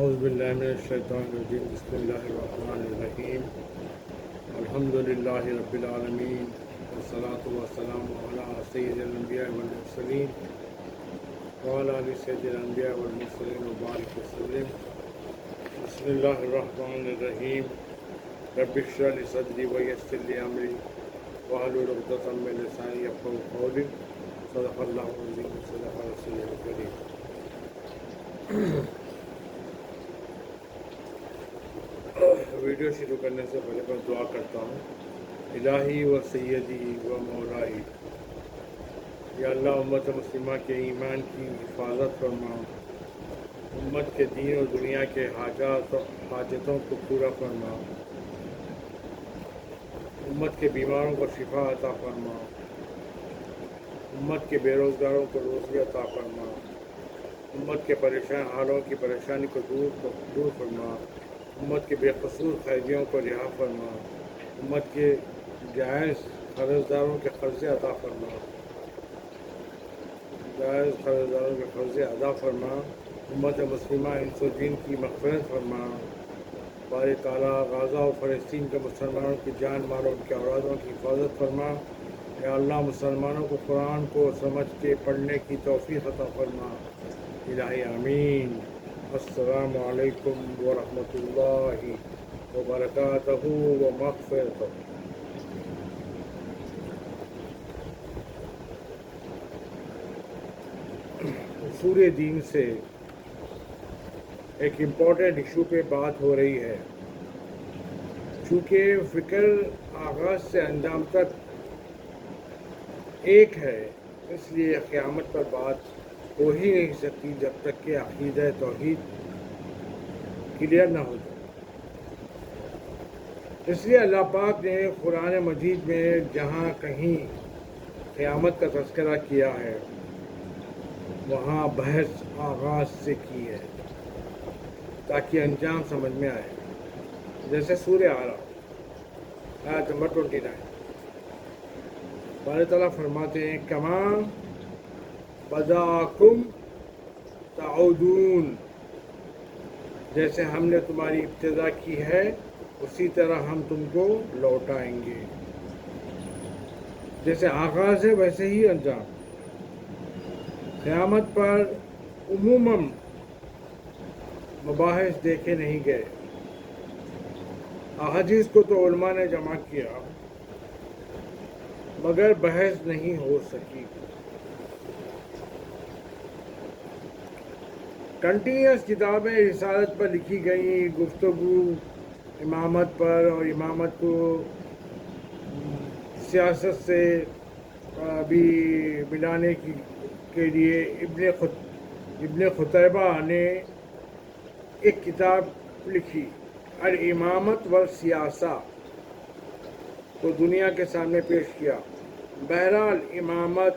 اعوذ باللہ من الشیطان الرجیم بسم اللہ الرحمن الرحیم الحمد للہ رب العالمین والصلاة والسلام علی سید الانبیاء والمرسلین وعلی آل سید الانبیاء والمرسلین وبارک وسلم بسم اللہ الرحمن الرحیم رب اشرح لی صدری ویسر لی امری واحلل عقدۃ من لسانی یفقهوا قولی صدق اللہ العظیم صدق رسول الکریم۔ ویڈیو شروع کرنے سے پہلے میں دعا کرتا ہوں۔ الہی و سیدی و مولائی، یا اللہ امت مسلمہ کے ایمان کی حفاظت فرما، امت کے دین و دنیا کے حاجتوں کو پورا فرما، امت کے بیماروں کو شفا عطا فرما، امت کے بے روزگاروں کو روزی عطا فرما، امت کے پریشان حالوں کی پریشانی کو دور فرما، امت کے بے قصور قیدیوں کو رہا فرما، امت کے جائز قرضداروں کے قرضے عطا فرما، جائز قرضداروں کے قرضے ادا فرما، امت مسلمہ انس و جن کی مغفرت فرما، باری تعالیٰ غزہ و فلسطین کے مسلمانوں کی جان مال اور ان کے اولادوں کی حفاظت فرما۔ یا اللہ مسلمانوں کو قرآن کو سمجھ کے پڑھنے کی توفیق عطا فرما، الہی آمین۔ السلام علیکم ورحمۃ اللہ وبرکاتہ و مغفرتہ۔ اصول دین سے ایک امپورٹنٹ ایشو پہ بات ہو رہی ہے۔ چونکہ فکر آغاز سے انجام تک ایک ہے، اس لیے قیامت پر بات ہو ہی نہیں سکتی جب تک کہ عقیدہ توحید کلیئر نہ ہو جائے۔ اس لیے اللہ پاک نے قرآن مجید میں جہاں کہیں قیامت کا تذکرہ کیا ہے وہاں بحث آغاز سے کی ہے تاکہ انجام سمجھ میں آئے۔ جیسے سورہ اعراف آیت نمبر 29، اللہ تعالیٰ فرماتے ہیں کما بداکم تعودون، جیسے ہم نے تمہاری ابتدا کی ہے اسی طرح ہم تم کو لوٹائیں گے۔ جیسے آغاز ہے ویسے ہی انجام۔ قیامت پر عموماً مباحث دیکھے نہیں گئے، احادیث کو تو علماء نے جمع کیا مگر بحث نہیں ہو سکی۔ کنٹینیوس کتابیں رسالت پر لکھی گئیں، گفتگو امامت پر، اور امامت کو سیاست سے بھی ملانے کے لیے ابن قتیبہ نے ایک کتاب لکھی الامامت والسیاسہ، کو دنیا کے سامنے پیش کیا۔ بہرحال امامت،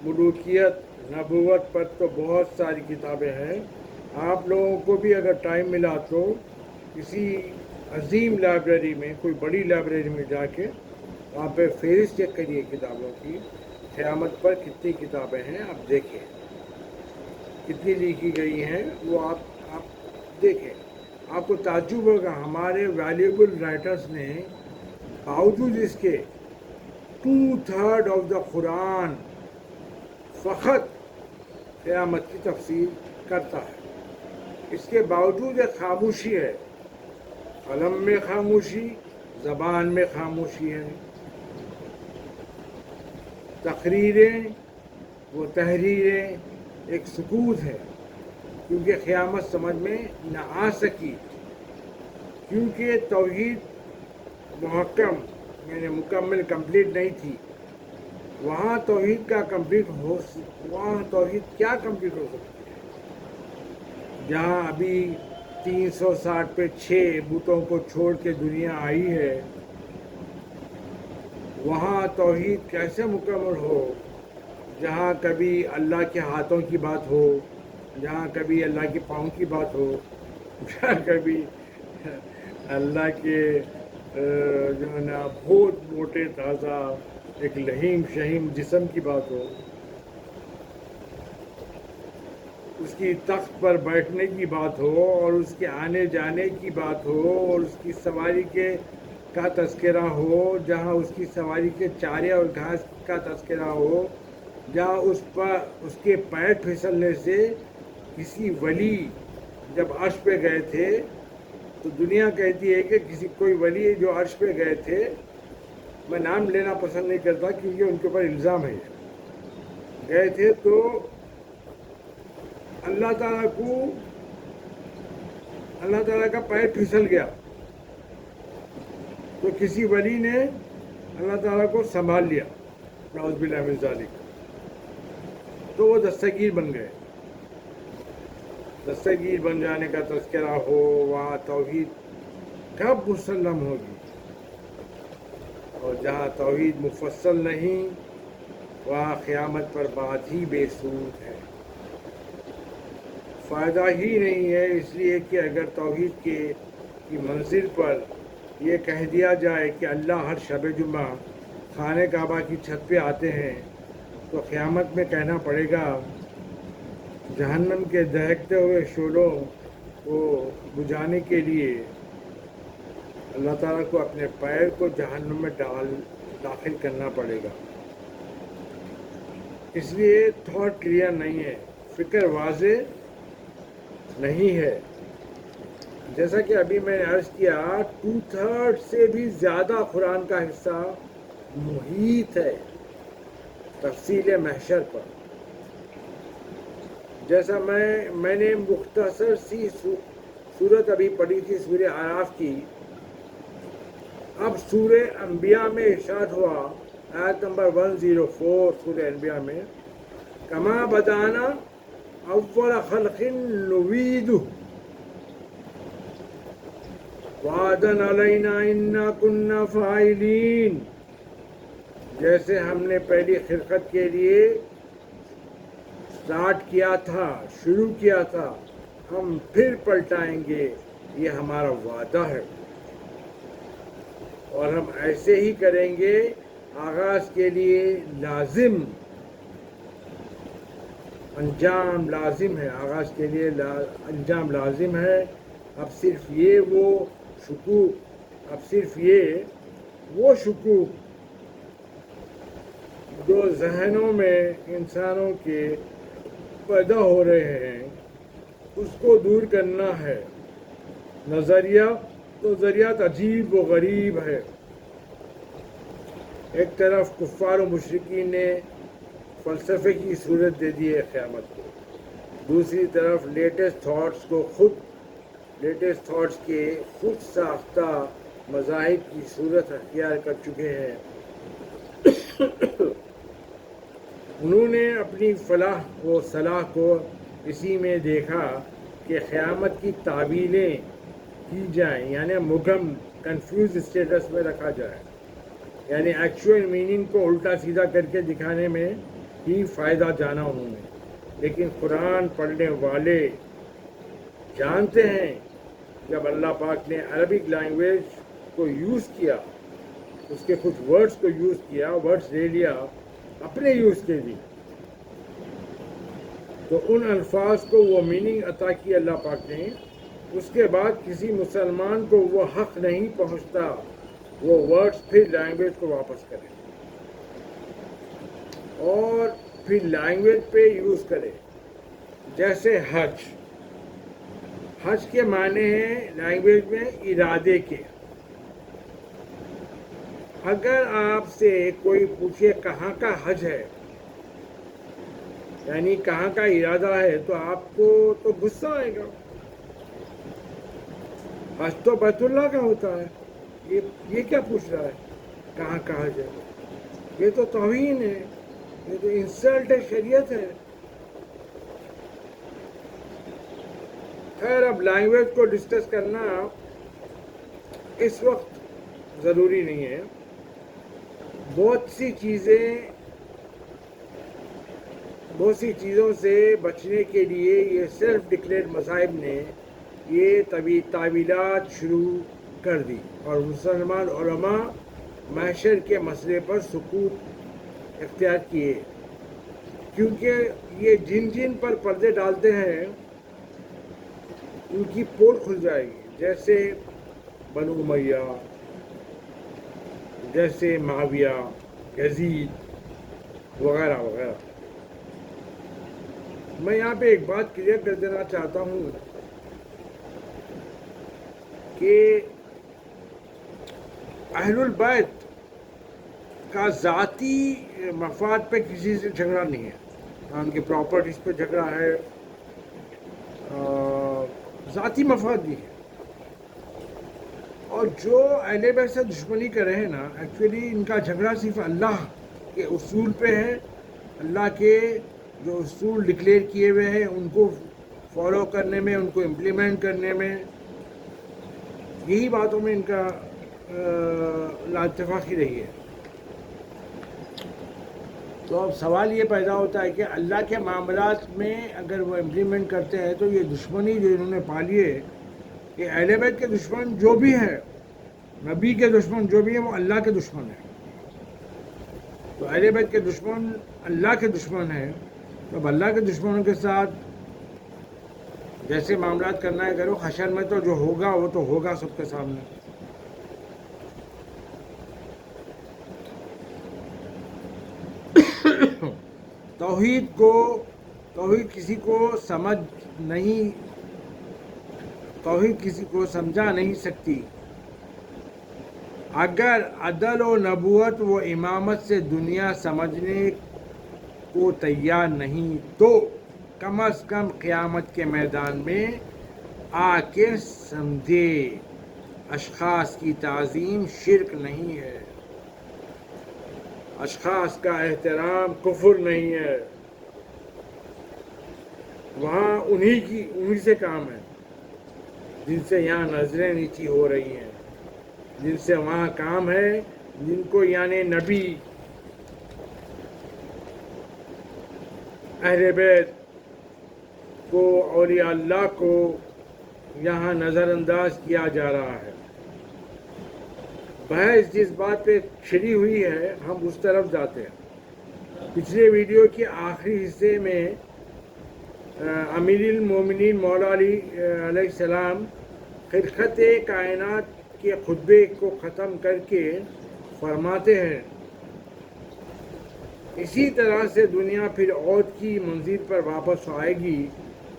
ملوکیت، نبوت پر تو بہت ساری کتابیں ہیں۔ آپ لوگوں کو بھی اگر ٹائم ملا تو کسی عظیم لائبریری میں، کوئی بڑی لائبریری میں جا کے وہاں پہ فہرست چیک کریے کتابوں کی، قیامت پر کتنی کتابیں ہیں آپ دیکھیں، کتنی لکھی گئی ہیں وہ آپ دیکھیں، آپ کو تعجب ہوگا۔ ہمارے ویلیبل رائٹرز نے باوجود اس کے 2/3 آف دا قرآن فقط قیامت کی تفسیر کرتا ہے۔ اس کے باوجود ایک خاموشی ہے، قلم میں خاموشی، زبان میں خاموشی ہے، تقریریں وہ تحریریں ایک سکوت ہے، کیونکہ قیامت سمجھ میں نہ آ سکی، کیونکہ توحید محکم یعنی مکمل کمپلیٹ نہیں تھی۔ وہاں توحید کا وہاں توحید کیا کمپلیٹ ہو سکتی ہے؟ جہاں ابھی 360 پہ 6 بتوں کو چھوڑ کے دنیا آئی ہے، وہاں توحید کیسے مکمل ہو جہاں کبھی اللہ کے ہاتھوں کی بات ہو، جہاں کبھی اللہ کے پاؤں کی بات ہو، جہاں کبھی اللہ کے جو ہے نا بہت موٹے تازہ ایک لہیم شہیم جسم کی بات ہو۔ اس کی تخت پر بیٹھنے کی بات ہو اور اس کے آنے جانے کی بات ہو اور اس کی سواری کا تذکرہ ہو، جہاں اس کی سواری کے چارے اور گھاس کا تذکرہ ہو، جہاں اس کے پیر پھسلنے سے کسی ولی جب عرش پہ گئے تھے تو دنیا کہتی ہے کہ کوئی ولی جو عرش پہ گئے تھے، میں نام لینا پسند نہیں کرتا کیونکہ ان کے اوپر الزام ہے، گئے تھے تو اللہ تعالیٰ کا پیر پھسل گیا تو کسی ولی نے اللہ تعالیٰ کو سنبھال لیا، نعوذ باللہ من ذالک، تو وہ دستگیر بن گئے۔ دستگیر بن جانے کا تذکرہ ہو، وہاں توحید کب مسلم ہوگی؟ اور جہاں توحید مفصل نہیں وہاں قیامت پر بات ہی بے سود ہے، فائدہ ہی نہیں ہے، اس لیے کہ اگر توحید کی منزل پر یہ کہہ دیا جائے کہ اللہ ہر شب جمعہ خانہ کعبہ کی چھت پہ آتے ہیں تو قیامت میں کہنا پڑے گا جہنم کے دہکتے ہوئے شعلوں کو بجھانے کے لیے اللہ تعالیٰ کو اپنے پیر کو جہنم میں داخل کرنا پڑے گا۔ اس لیے تھاٹ کلیئر نہیں ہے، فکر واضح نہیں ہے۔ جیسا کہ ابھی میں نے عرض کیا 2/3 سے بھی زیادہ قرآن کا حصہ محیط ہے تفصیل محشر پر۔ جیسا میں نے مختصر سی صورت ابھی پڑھی تھی سورہ اعراف کی، اب سورہ انبیاء میں ارشاد ہوا آیت نمبر 104 سورہ انبیاء میں، کما بدانا اول خلق نعیدہ وعدا علینا انا کنا فاعلین، جیسے ہم نے پہلی خلقت کے لیے سٹارٹ کیا تھا، شروع کیا تھا، ہم پھر پلٹائیں گے، یہ ہمارا وعدہ ہے اور ہم ایسے ہی کریں گے۔ آغاز کے لیے لازم، انجام لازم ہے، آغاز کے لیے انجام لازم ہے۔ اب صرف وہ شکوک جو ذہنوں میں انسانوں کے پیدا ہو رہے ہیں اس کو دور کرنا ہے۔ نظریات عجیب و غریب ہے۔ ایک طرف کفار و مشرکین نے فلسفے کی صورت دے دی ہے قیامت کو، دوسری طرف لیٹسٹ تھاٹس کے خود ساختہ مذاہب کی صورت اختیار کر چکے ہیں۔ انہوں نے اپنی فلاح و صلاح کو اسی میں دیکھا کہ قیامت کی تعبیریں کی جائیں، یعنی مبہم کنفیوز اسٹیٹس میں رکھا جائے، یعنی ایکچوئل میننگ کو الٹا سیدھا کر کے دکھانے میں ہی فائدہ جانا انہوں نے۔ لیکن قرآن پڑھنے والے جانتے ہیں جب اللہ پاک نے عربک لینگویج کو یوز کیا، اس کے کچھ ورڈز کو یوز کیا، ورڈز لے لیا اپنے یوز کے لیے، تو ان الفاظ کو وہ میننگ عطا کی اللہ پاک نے، اس کے بعد کسی مسلمان کو وہ حق نہیں پہنچتا وہ ورڈز پھر لینگویج کو واپس کرے اور پھر لینگویج پہ یوز کرے۔ جیسے حج کے معنی ہیں لینگویج میں ارادے کے۔ اگر آپ سے کوئی پوچھے کہاں کا حج ہے، یعنی کہاں کا ارادہ ہے، تو آپ کو تو غصہ آئے گا۔ حج تو بیت اللہ کا ہوتا ہے، یہ کیا پوچھ رہا ہے کہاں کا حج ہے؟ یہ تو توہین ہے، یہ تو انسلٹ ہے، شریعت ہے۔ خیر، اب لینگویج کو ڈسکس کرنا اس وقت ضروری نہیں ہے۔ بہت سی چیزوں سے بچنے کے لیے یہ سیلف ڈکلیئرڈ مذاہب نے یہ تعویلات شروع کر دی اور مسلمان علماء محشر کے مسئلے پر سکوت اختیار کیے۔ کیونکہ یہ جن پر پردے ڈالتے ہیں ان کی پول کھل جائے گی، جیسے بنو امیہ، جیسے معاویہ، یزید وغیرہ وغیرہ۔ میں یہاں پہ ایک بات کلیئر کر دینا چاہتا ہوں کہ اہل البیت کا ذاتی مفاد پہ کسی سے جھگڑا نہیں ہے، ان کی پراپرٹیز پہ جھگڑا ہے، ذاتی مفاد نہیں ہے۔ اور جو اہل بیت سے دشمنی کر رہے ہیں نا، ایکچولی ان کا جھگڑا صرف اللہ کے اصول پہ ہے، اللہ کے جو اصول ڈکلیئر کیے ہوئے ہیں ان کو فالو کرنے میں، ان کو امپلیمنٹ کرنے میں، یہی باتوں میں ان کا لا اتفاقی رہی ہے۔ تو اب سوال یہ پیدا ہوتا ہے کہ اللہ کے معاملات میں اگر وہ امپلیمنٹ کرتے ہیں تو یہ دشمنی جو انہوں نے پالی ہے، کہ اہل بیت کے دشمن جو بھی ہے، نبی کے دشمن جو بھی ہیں، وہ اللہ کے دشمن ہیں۔ تو اہل بیت کے دشمن اللہ کے دشمن ہیں، تو اب اللہ کے دشمنوں کے ساتھ جیسے معاملات کرنا ہے کرو، حشر میں تو جو ہوگا وہ تو ہوگا سب کے سامنے۔ توحید کسی کو سمجھا نہیں سکتی اگر عدل و نبوت و امامت سے دنیا سمجھنے کو تیار نہیں، تو کم از کم قیامت کے میدان میں آ کے سمجھے اشخاص کی تعظیم شرک نہیں ہے، اشخاص کا احترام کفر نہیں ہے، وہاں انہی سے کام ہے جن سے یہاں نظریں نیچی ہو رہی ہیں، جن سے وہاں کام ہے، جن کو یعنی نبی، اہل بیت کو، اولیاء اللہ کو یہاں نظر انداز کیا جا رہا ہے۔ بحث جس بات پہ چھڑی ہوئی ہے ہم اس طرف جاتے ہیں۔ پچھلے ویڈیو کے آخری حصے میں امیر المومنین مولا علی علیہ السلام خلقت کائنات کے خطبے کو ختم کر کے فرماتے ہیں، اسی طرح سے دنیا پھر عود کی منزل پر واپس آئے گی،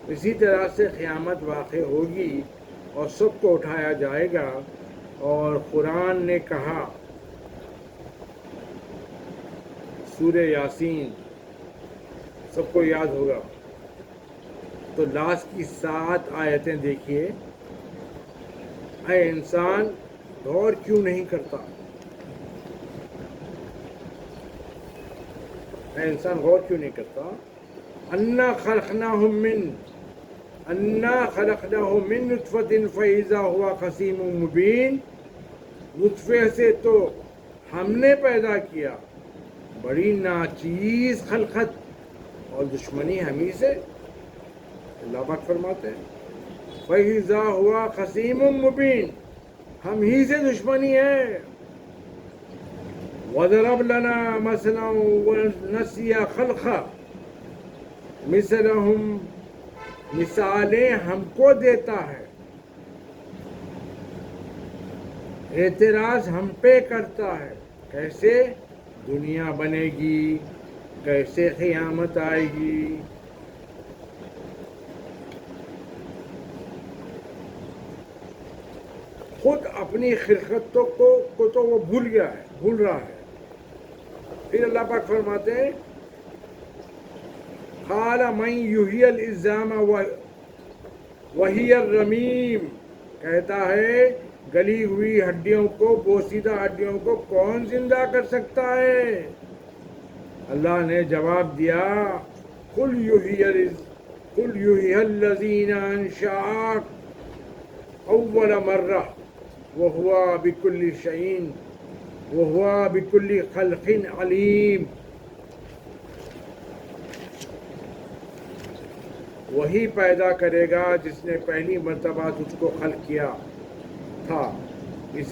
اسی طرح سے قیامت واقع ہوگی اور سب کو اٹھایا جائے گا۔ اور قرآن نے کہا، سورہ یاسین سب کو یاد ہوگا، تو لاسٹ کی 7 آیتیں دیکھیے، اے انسان غور کیوں نہیں کرتا؟ اے انسان غور کیوں نہیں کرتا؟ انا خلقناہم من نطفۃ فاذا هو خصیم مبین، نطفے سے تو ہم نے پیدا کیا، بڑی ناچیز خلقت اور دشمنی ہمیں سے، اللہ پاک فرماتے ہیں فاذا هو خصیم مبین، ہم ہی سے دشمنی ہے۔ وَضَرَبْ لَنَا مَثَلًا وَنَسِيَ خَلْقَهُ، مثلہم، مثالیں ہم کو دیتا ہے، اعتراض ہم پہ کرتا ہے، کیسے دنیا بنے گی، کیسے قیامت آئے گی۔ خود اپنی خلقتوں کو تو وہ بھول رہا ہے۔ پھر اللہ پاک فرماتے ہیں قال من یحیی العظام وہی الرمیم، کہتا ہے گلی ہوئی ہڈیوں کو، بوسیدہ ہڈیوں کو کون زندہ کر سکتا ہے؟ اللہ نے جواب دیا قل یحییھا الذی انشأھا اول مرہ وہو بکل خلق علیم، وہی پیدا کرے گا جس نے پہلی مرتبہ تجھ کو خلق کیا تھا۔ اس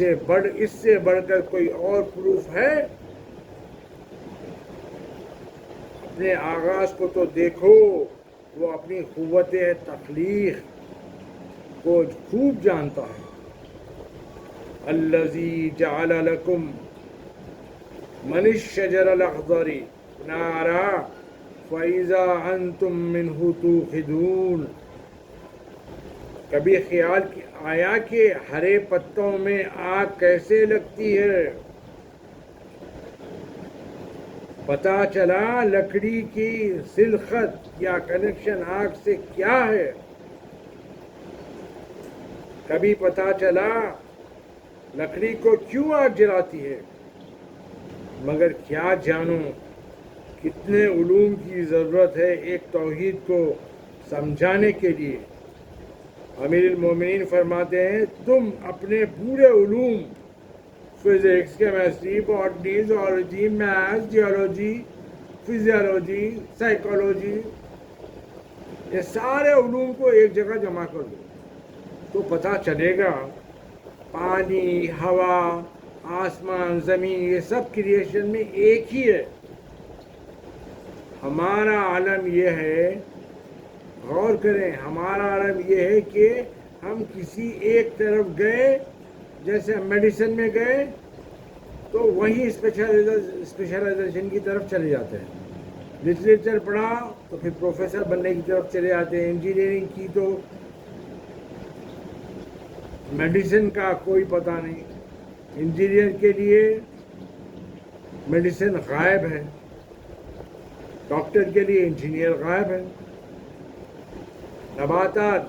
سے بڑھ کر کوئی اور پروف ہے؟ اپنے آغاز کو تو دیکھو، وہ اپنی قوت تخلیق کو خوب جانتا ہے۔ الذی جعل لکم من الشجر الاخضر نارا فاذا انتم منہ توقدون۔ کبھی خیال آیا کہ ہرے پتوں میں آگ کیسے لگتی ہے؟ پتہ چلا لکڑی کی سلخت یا کنیکشن آگ سے کیا ہے؟ کبھی پتہ چلا لکڑی کو کیوں آگ جلاتی ہے؟ مگر کیا جانو کتنے علوم کی ضرورت ہے ایک توحید کو سمجھانے کے لیے۔ امیر المومنین فرماتے ہیں تم اپنے پورے علوم، physics, chemistry, botany, zoology, maths, geology, physiology, psychology, یہ سارے علوم کو ایک جگہ جمع کر دو تو پتہ چلے گا پانی، ہوا، آسمان، زمین، یہ سب کریشن میں ایک ہی ہے۔ ہمارا عالم یہ ہے، غور کریں، ہمارا عالم یہ ہے کہ ہم کسی ایک طرف گئے، جیسے میڈیسن میں گئے تو وہیں اسپیشلائزیشن کی طرف چلے جاتے ہیں۔ لٹریچر پڑھا تو پھر پروفیسر بننے کی طرف چلے جاتے ہیں۔ انجینئرنگ کی تو میڈیسن کا کوئی پتہ نہیں۔ انجینئر کے لیے میڈیسن غائب ہے، ڈاکٹر کے لیے انجینئر غائب ہے۔ نباتات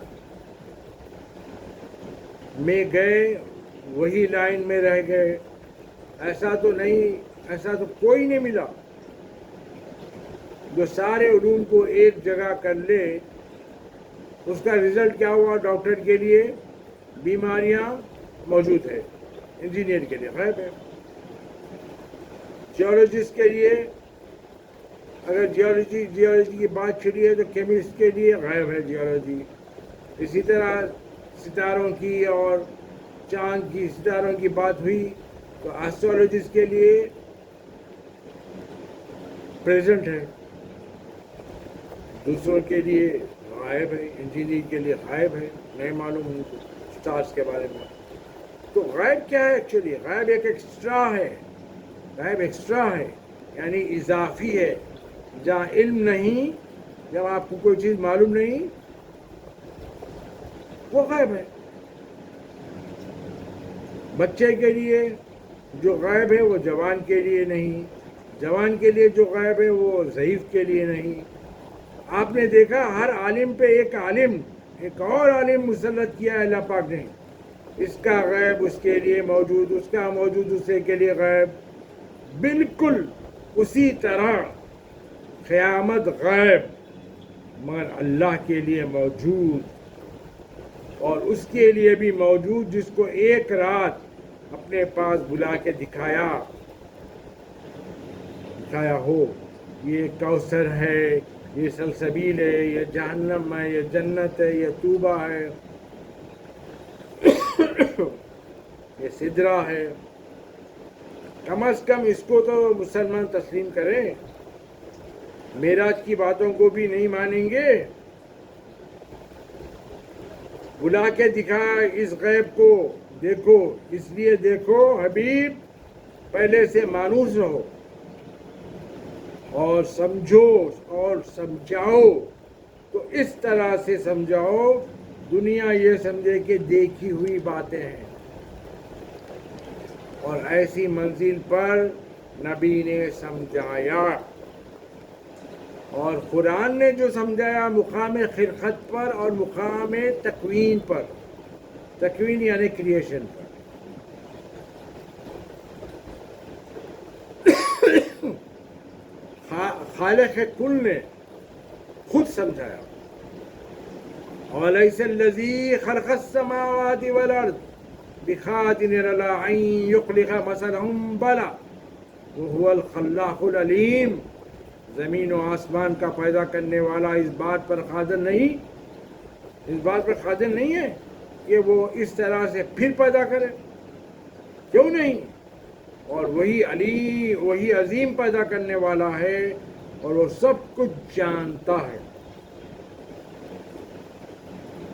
میں گئے وہی لائن میں رہ گئے، ایسا تو کوئی نہیں ملا جو سارے علوم کو ایک جگہ کر لے۔ اس کا رزلٹ کیا ہوا؟ ڈاکٹر کے لیے بیماریاں موجود ہے، انجینئر کے لیے غائب ہے۔ جیولوجسٹ کے لیے اگر جیولوجی کی بات چلی ہے تو کیمسٹ کے لیے غائب ہے جیولوجی۔ اسی طرح ستاروں کی اور چاند کی، ستاروں کی بات ہوئی تو ایسٹرولوجسٹ کے لیے پریزنٹ ہے، دوسروں کے لیے غائب ہے، انجینئر کے لیے غائب ہے، نہیں معلوم ان کو اسٹارز کے بارے میں۔ تو غائب کیا ہے ایکچولی؟ غائب ایک ایکسٹرا ہے، غائب ایکسٹرا ہے یعنی اضافی ہے۔ جہاں علم نہیں، جب آپ کو کوئی چیز معلوم نہیں، وہ غائب ہے۔ بچے کے لیے جو غائب ہے وہ جوان کے لیے نہیں، جوان کے لیے جو غائب ہے وہ ضعیف کے لیے نہیں۔ آپ نے دیکھا ہر عالم پہ ایک اور عالم مسلط کیا ہے اللہ پاک نے، اس کا غیب اس کے لیے موجود، اس کا موجود دوسرے کے لیے غیب۔ بالکل اسی طرح قیامت غیب مگر اللہ کے لیے موجود، اور اس کے لیے بھی موجود جس کو ایک رات اپنے پاس بلا کے دکھایا ہو، یہ کوثر ہے، یہ سلسبیل ہے، یہ جہنم ہے، یہ جنت ہے، یہ طوبہ ہے، یہ سدرہ ہے۔ کم از کم اس کو تو مسلمان تسلیم کریں۔ معراج کی باتوں کو بھی نہیں مانیں گے؟ بلا کے دکھا اس غیب کو، دیکھو، اس لیے دیکھو حبیب پہلے سے مانوس رہو اور سمجھو اور سمجھاؤ، تو اس طرح سے سمجھاؤ دنیا یہ سمجھے کہ دیکھی ہوئی باتیں ہیں۔ اور ایسی منزل پر نبی نے سمجھایا، اور قرآن نے جو سمجھایا مقام خلقت پر اور مقام تکوین پر، تکوین یعنی کریشن پر۔ خالق کل نے خود سمجھایا، وَلَيْسَ الَّذِي خَلَقَ السَّمَاوَاتِ وَالْأَرْضَ بِقَادِرٍ عَلَىٰ أَن يُخْلِقَ مَثَلَهُم بَلَىٰ وَهُوَ الْخَلَّاقُ الْعَلِيمُ۔ زمین و آسمان کا پیدا کرنے والا اس بات پر قادر نہیں ہے کہ وہ اس طرح سے پھر پیدا کرے؟ کیوں نہیں؟ اور وہی عظیم پیدا کرنے والا ہے اور وہ سب کچھ جانتا ہے.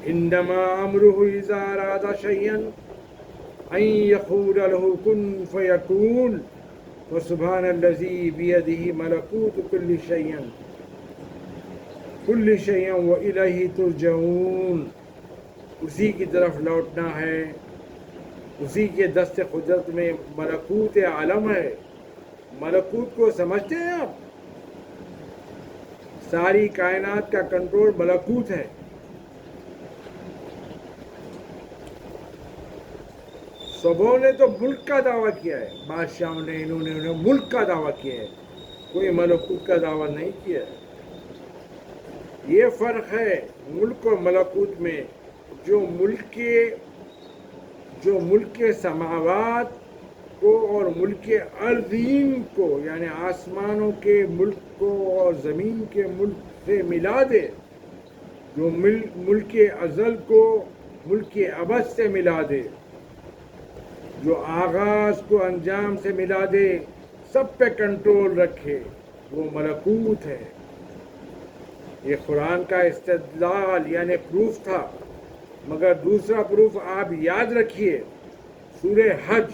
انما امرہ اذا اراد شیئا ان یقول له کن فیکون. وسبحان الذی بیدہ ملکوت کل شیء والیہ ترجعون. اسی کی طرف لوٹنا ہے، اسی کے دست قدرت میں ملکوت عالم ہے. ملکوت کو سمجھتے ہیں آپ؟ ساری کائنات کا کنٹرول ملکوت ہے. سبوں نے تو ملک کا دعویٰ کیا ہے، بادشاہوں نے انہوں نے ملک کا دعویٰ کیا ہے، کوئی ملکوت کا دعویٰ نہیں کیا ہے. یہ فرق ہے ملک اور ملکوت میں. جو ملک کے سماوات کو اور ملک کے ارضین کو، یعنی آسمانوں کے ملک کو اور زمین کے ملک سے ملا دے، جو ملک ازل کو ملک ابد سے ملا دے، جو آغاز کو انجام سے ملا دے، سب پہ کنٹرول رکھے، وہ ملکوت ہے. یہ قرآن کا استدلال یعنی پروف تھا. مگر دوسرا پروف آپ یاد رکھیے، سورہ حج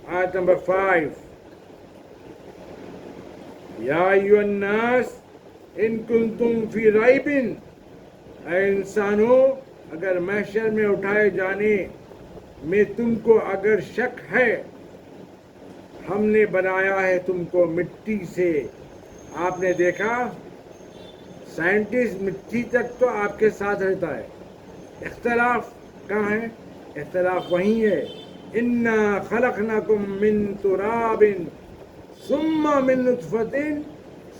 آیت نمبر 5. یا ایھا الناس ان کنتم فی ریب. اے انسانوں، اگر محشر میں اٹھائے جانے میں تم کو اگر شک ہے، ہم نے بنایا ہے تم کو مٹی سے. آپ نے دیکھا سائنٹسٹ مٹی تک تو آپ کے ساتھ رہتا ہے. اختلاف کہاں ہے؟ اختلاف وہیں ہے. انا خلقناکم من تراب ثم من نطفۃ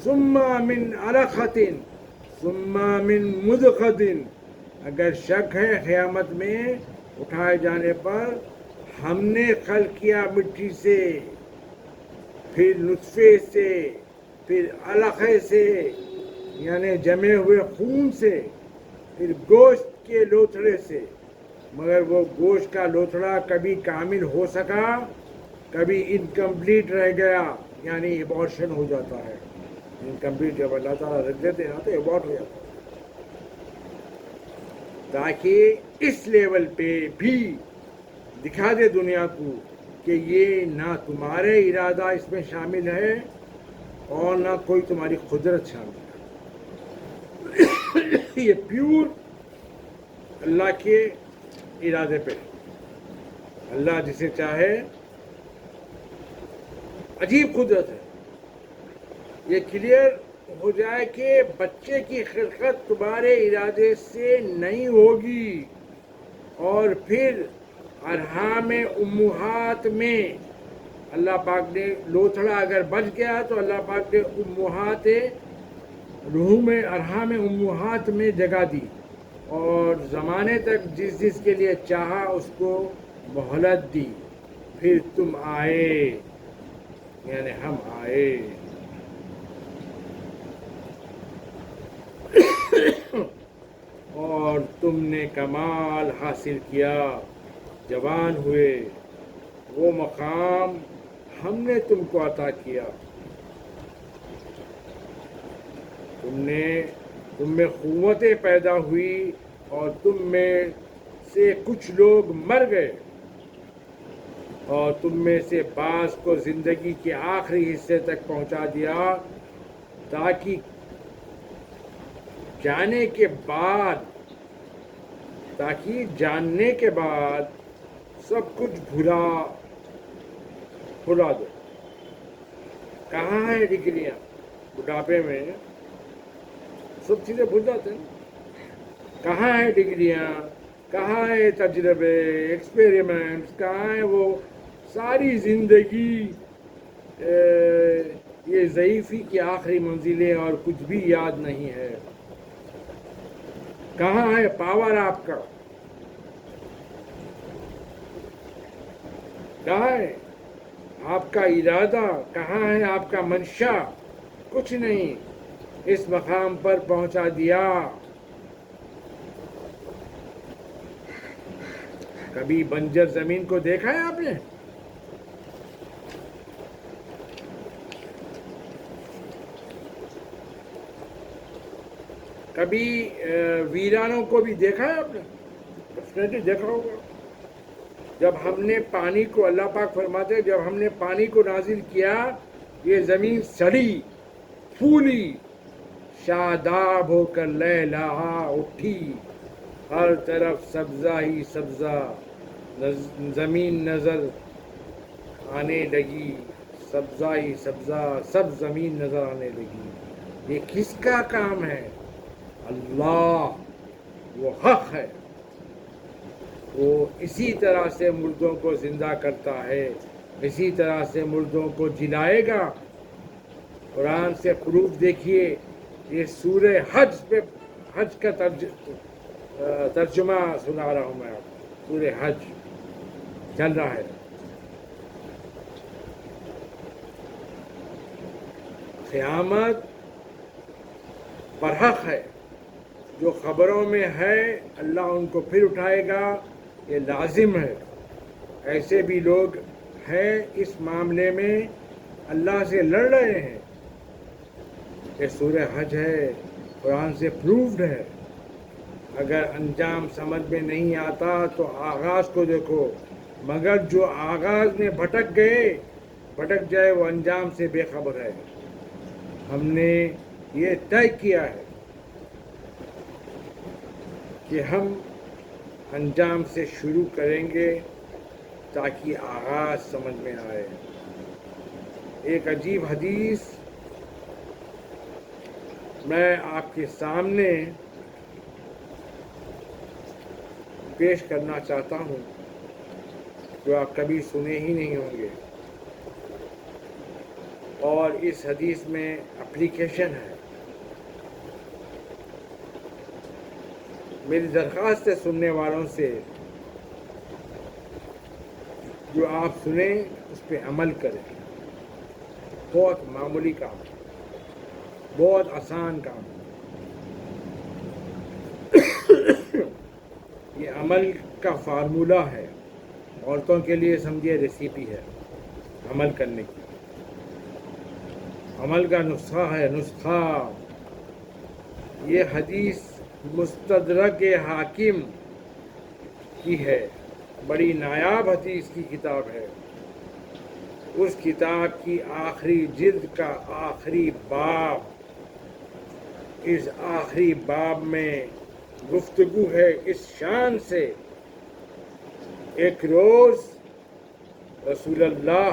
ثم من علقۃ ثم من مضغۃ. اگر شک ہے قیامت میں اٹھائے جانے پر، ہم نے خلق کیا مٹی سے، پھر نطفے سے، پھر علقے سے یعنی جمے ہوئے خون سے، پھر گوشت کے لوتھڑے سے. مگر وہ گوشت کا لوتھڑا کبھی کامل ہو سکا، کبھی انکمپلیٹ رہ گیا، یعنی ایبارشن ہو جاتا ہے. انکمپلیٹ جب اللہ تعالیٰ رکھ دیتے ہیں تو ایبارٹ ہو جاتا ہے. تاکہ اس لیول پہ بھی دکھا دے دنیا کو کہ یہ نہ تمہارے ارادہ اس میں شامل ہے اور نہ کوئی تمہاری قدرت شامل ہے. یہ پیور اللہ کے ارادے پہ. اللہ جسے چاہے، عجیب قدرت ہے. یہ کلیئر ہو جائے کہ بچے کی خلقت تمہارے ارادے سے نہیں ہوگی، اور پھر ارحام امہات میں اللہ پاک نے لوتھڑا اگر بچ گیا تو اللہ پاک نے امہات روح میں ارحام امہات میں جگہ دی، اور زمانے تک جس جس کے لیے چاہا اس کو مہلت دی. پھر تم آئے، یعنی ہم آئے. اور تم نے کمال حاصل کیا، جوان ہوئے. وہ مقام ہم نے تم کو عطا کیا. تم میں قوتیں پیدا ہوئی، اور تم میں سے کچھ لوگ مر گئے، اور تم میں سے بعض کو زندگی کے آخری حصے تک پہنچا دیا، تاکہ جاننے کے بعد سب کچھ بھلا دو. کہاں ہیں ڈگریاں؟ بڑھاپے میں سب چیزیں بھول جاتے ہیں. کہاں ہیں ڈگریاں؟ کہاں ہیں تجربے، ایکسپیریمنٹس؟ کہاں ہیں وہ ساری زندگی؟ یہ ضعیفی کی آخری منزلیں، اور کچھ بھی یاد نہیں ہے. کہاں ہے پاور آپ کا؟ کہاں ہے آپ کا ارادہ؟ کہاں ہے آپ کا منشا؟ کچھ نہیں. اس مقام پر پہنچا دیا. کبھی بنجر زمین کو دیکھا ہے آپ نے؟ کبھی ویرانوں کو بھی دیکھا ہے آپ نے؟ ڈیفینیٹلی دیکھا ہوگا. جب ہم نے پانی کو، اللہ پاک فرماتے ہیں جب ہم نے پانی کو نازل کیا یہ زمین سڑی پھولی شاداب ہو کر لیلا اٹھی، ہر طرف سبزہ ہی سبزہ، زمین نظر آنے لگی، سبزہ ہی سبزہ، سب زمین نظر آنے لگی. یہ کس کا کام ہے؟ اللہ، وہ حق ہے. وہ اسی طرح سے مردوں کو زندہ کرتا ہے، اسی طرح سے مردوں کو جلائے گا. قرآن سے پروف دیکھیے. یہ سورہ حج پہ، حج کا ترجمہ سنا رہا ہوں میں آپ کو. سورہ حج چل رہا ہے. قیامت برحق ہے، جو خبروں میں ہے اللہ ان کو پھر اٹھائے گا، یہ لازم ہے. ایسے بھی لوگ ہیں اس معاملے میں اللہ سے لڑ رہے ہیں. یہ سورہ حج ہے، قرآن سے پروفڈ ہے. اگر انجام سمجھ میں نہیں آتا تو آغاز کو دیکھو. مگر جو آغاز میں بھٹک گئے، بھٹک جائے، وہ انجام سے بے خبر ہے. ہم نے یہ طے کیا ہے کہ ہم انجام سے شروع کریں گے تاکہ آغاز سمجھ میں آئے. ایک عجیب حدیث میں آپ کے سامنے پیش کرنا چاہتا ہوں جو آپ کبھی سنے ہی نہیں ہوں گے، اور اس حدیث میں اپلیکیشن ہے. میری درخواست ہے سننے والوں سے، جو آپ سنیں اس پہ عمل کریں. بہت معمولی کام، بہت آسان کام. یہ عمل کا فارمولہ ہے. عورتوں کے لیے سمجھیے ریسیپی ہے عمل کرنے کی. عمل کا نسخہ ہے، نسخہ. یہ حدیث مستدرک حاکم کی ہے، بڑی نایاب حدیث کی کتاب ہے. اس کتاب کی آخری جلد کا آخری باب، اس آخری باب میں گفتگو ہے اس شان سے. ایک روز رسول اللہ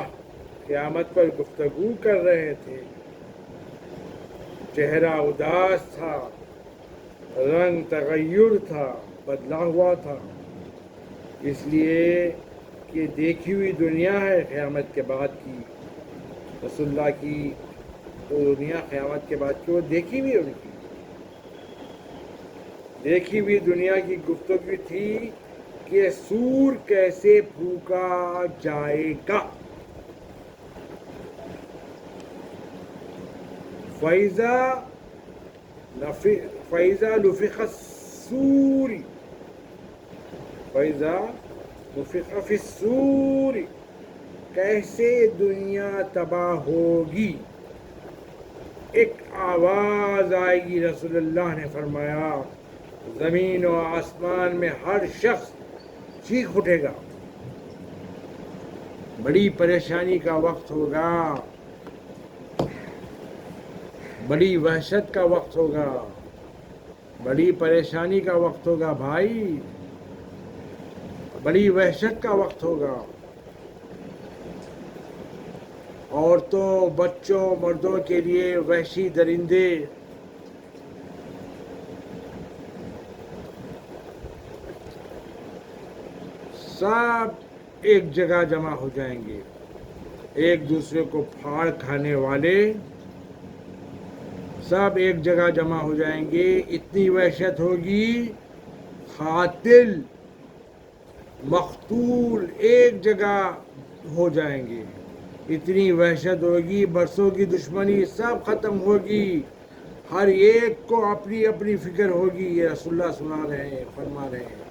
قیامت پر گفتگو کر رہے تھے. چہرہ اداس تھا، رنگ تغیر تھا، بدلا ہوا تھا. اس لیے کہ دیکھی ہوئی دنیا ہے قیامت کے بعد کی. رسول اللہ کی تو دنیا قیامت کے بعد کی وہ دیکھی ہوئی ان کی دیکھی ہوئی دنیا کی گفتگو تھی کہ سور کیسے پھونکا جائے گا. فَإِذَا نُفِخَ الصُّورِ، فَإِذَا نُفِخَ فِي الصُّورِ، کیسے دنیا تباہ ہوگی. ایک آواز آئے گی. رسول اللہ نے فرمایا زمین و آسمان میں ہر شخص چیخ اٹھے گا. بڑی پریشانی کا وقت ہوگا، بڑی وحشت کا وقت ہوگا، بڑی پریشانی کا وقت ہوگا بھائی، بڑی وحشت کا وقت ہوگا. عورتوں، بچوں، مردوں کے لیے وحشی درندے سب ایک جگہ جمع ہو جائیں گے. ایک دوسرے کو پھاڑ کھانے والے سب ایک جگہ جمع ہو جائیں گے. اتنی وحشت ہوگی، قاتل مقتول ایک جگہ ہو جائیں گے. اتنی وحشت ہوگی، برسوں کی دشمنی سب ختم ہوگی. ہر ایک کو اپنی اپنی فکر ہوگی. یہ رسول اللہ سنا رہے ہیں، فرما رہے ہیں.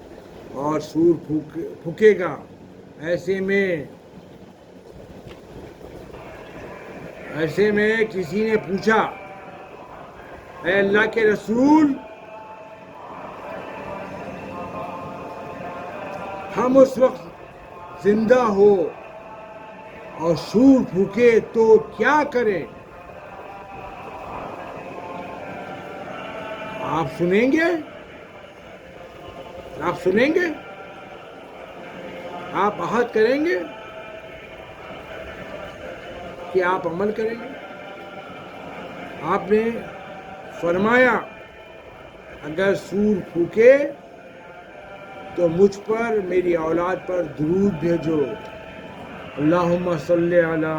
اور سور پھونکے گا. ایسے میں کسی نے پوچھا اے اللہ کے رسول، ہم اس وقت زندہ ہو اور سور پھونکے تو کیا کریں؟ آپ سنیں گے؟ آپ سنیں گے؟ آپ عہد کریں گے کہ آپ عمل کریں گے؟ آپ نے فرمایا اگر سور پھونکے تو مجھ پر میری اولاد پر درود بھیجو. اللہم صلی علی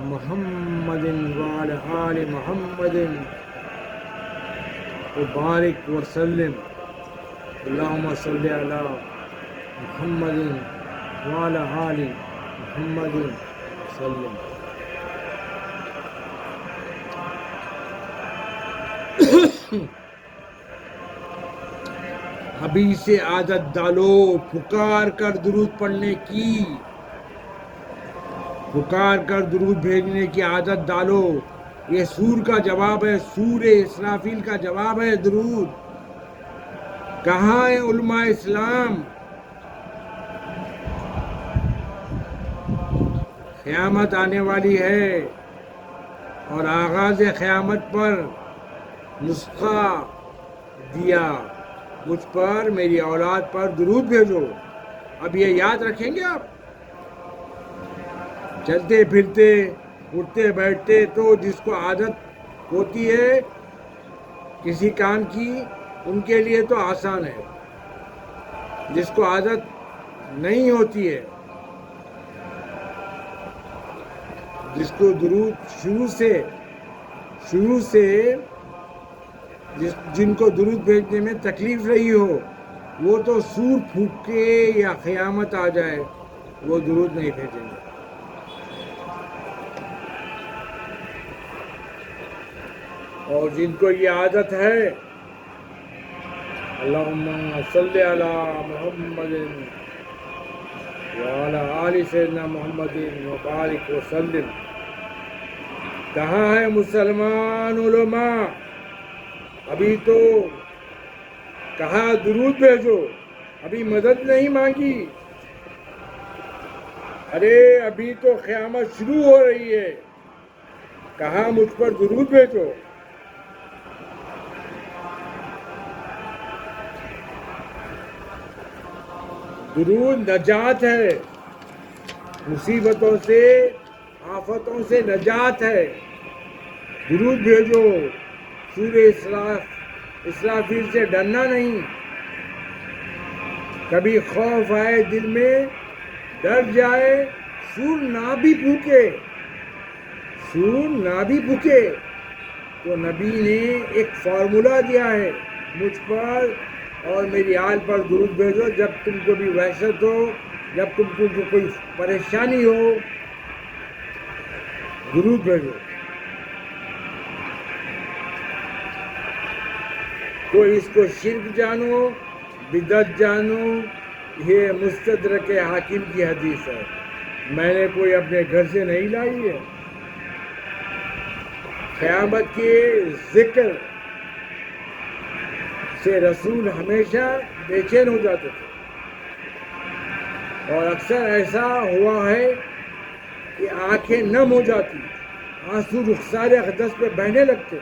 محمد وعلی آل محمد وبارک وسلم. اللہم صلی علی محمد وعلی آل محمد وسلم. ابھی سے عادت ڈالو پکار کر درود پڑھنے کی، پکار کر درود بھیجنے کی عادت ڈالو. یہ سور کا جواب ہے، سور اسرافیل کا جواب ہے درود. کہاں ہے علماء اسلام؟ قیامت آنے والی ہے اور آغاز قیامت پر نسخہ دیا، مجھ پر میری اولاد پر درود بھیجو. اب یہ یاد رکھیں گے آپ؟ چلتے پھرتے اٹھتے بیٹھتے تو جس کو عادت ہوتی ہے کسی کام کی ان کے لیے تو آسان ہے، جس کو عادت نہیں ہوتی ہے، جس کو درود شروع سے جن کو درود بھیجنے میں تکلیف رہی ہو، وہ تو سور پھونکے یا قیامت آ جائے وہ درود نہیں بھیجیں گے. اور جن کو یہ عادت ہے اللہم صلی علی محمد وعلی آل سیدنا محمد وبارک وسلم. کہاں ہے مسلمان علماء؟ ابھی تو کہا درود بھیجو، ابھی مدد نہیں مانگی. ارے ابھی تو قیامت شروع ہو رہی ہے، کہا مجھ پر درود بھیجو. درود نجات ہے، مصیبتوں سے آفتوں سے نجات ہے. درود بھیجو، سور اسرافیل سے ڈرنا نہیں. کبھی خوف آئے دل میں ڈر جائے، سور نہ بھی پھونکے تو نبی نے ایک فارمولہ دیا ہے، مجھ پر اور میری آل پر درود بھیجو. جب تم کو بھی وحشت ہو، جب تم کو کوئی پریشانی ہو، درود بھیجو. کوئی اس کو شرک جانو، بدعت جانو، یہ مستدرک حاکم کی حدیث ہے، میں نے کوئی اپنے گھر سے نہیں لائی ہے. قیامت کے ذکر سے رسول ہمیشہ بے چین ہو جاتے تھے، اور اکثر ایسا ہوا ہے کہ آنکھیں نم ہو جاتی، آنسو رخسار اقدس پہ بہنے لگتے.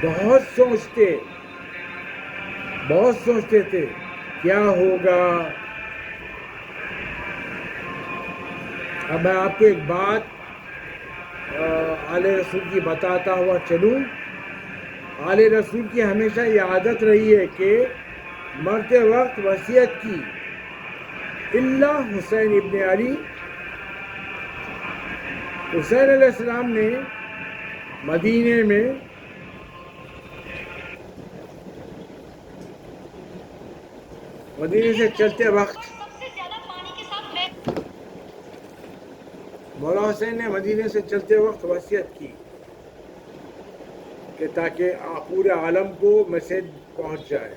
بہت سوچتے تھے کیا ہوگا. اب میں آپ کو ایک بات آل رسول کی بتاتا ہوا چلوں. آل رسول کی ہمیشہ یہ عادت رہی ہے کہ مرتے وقت وصیت کی، اللہ حسین ابن علی. حسین علیہ السلام نے مدینے میں سے چلتے وقت مولا حسین نے مدینے سے چلتے وقت وصیت کی کہ تاکہ پورے عالم کو میسج پہنچ جائے،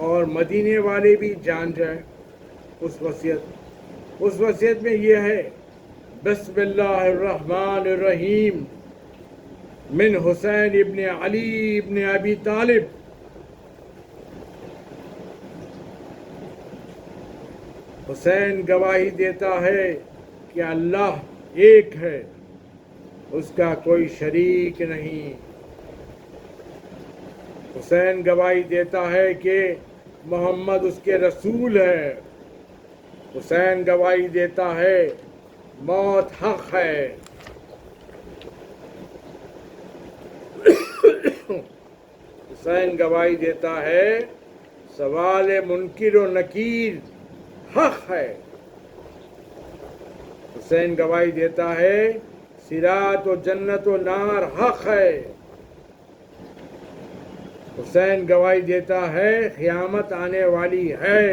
اور مدینے والے بھی جان جائیں اس وصیت میں یہ ہے، بسم اللہ الرحمن الرحیم، من حسین ابن علی ابن ابی طالب. حسین گواہی دیتا ہے کہ اللہ ایک ہے، اس کا کوئی شریک نہیں. حسین گواہی دیتا ہے کہ محمد اس کے رسول ہے. حسین گواہی دیتا ہے موت حق ہے. حسین گواہی دیتا ہے سوال منکر و نکیر حق ہے. حسین گواہی دیتا ہے صراط و جنت و نار حق ہے. حسین گواہی دیتا ہے قیامت آنے والی ہے،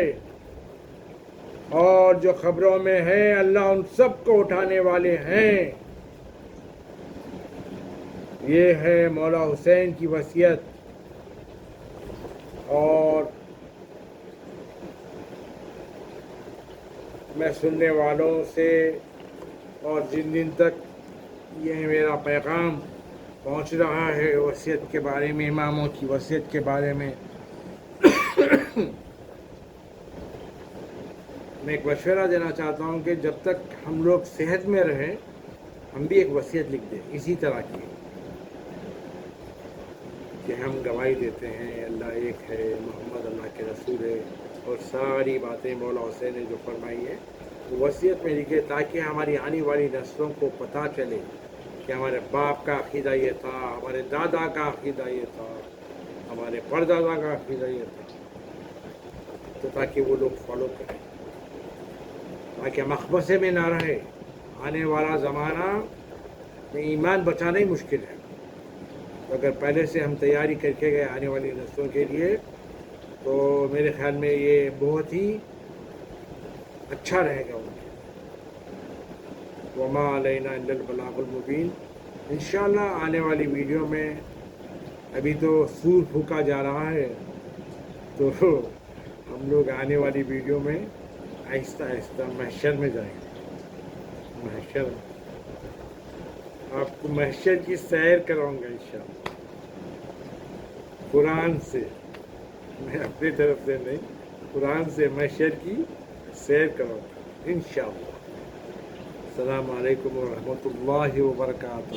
اور جو خبروں میں ہے اللہ ان سب کو اٹھانے والے ہیں. یہ ہے مولا حسین کی وصیت. اور میں سننے والوں سے اور جن دن تک یہ میرا پیغام پہنچ رہا ہے وصیت کے بارے میں، اماموں کی وصیت کے بارے میں، میں ایک مشورہ دینا چاہتا ہوں کہ جب تک ہم لوگ صحت میں رہیں ہم بھی ایک وصیت لکھ دیں اسی طرح کی، کہ ہم گواہی دیتے ہیں اللہ ایک ہے، محمد اللہ کے رسول ہے، اور ساری باتیں مولا حسین نے جو فرمائی ہے وہ وصیت میں لکھے، تاکہ ہماری آنے والی نسلوں کو پتہ چلے کہ ہمارے باپ کا عقیدہ یہ تھا، ہمارے دادا کا عقیدہ یہ تھا، ہمارے پردادا کا عقیدہ یہ تھا، تو تاکہ وہ لوگ فالو کریں، تاکہ مخبصے میں نہ رہے. آنے والا زمانہ میں ایمان بچانا ہی مشکل ہے. اگر پہلے سے ہم تیاری کر کے گئے آنے والی نسلوں کے لیے تو میرے خیال میں یہ بہت ہی اچھا رہے گا ان کے. وما علینا الا البلاغ المبین. انشاءاللہ آنے والی ویڈیو میں، ابھی تو سور پھونکا جا رہا ہے تو ہم لوگ آنے والی ویڈیو میں آہستہ آہستہ محشر میں جائیں گے. محشر آپ کو محشر کی سیر کراؤں گا انشاءاللہ قرآن سے، میں اپنی طرف سے نہیں، قرآن سے محشر کی سیر کراؤں گا انشاءاللہ. السلام علیکم ورحمۃ اللہ وبرکاتہ.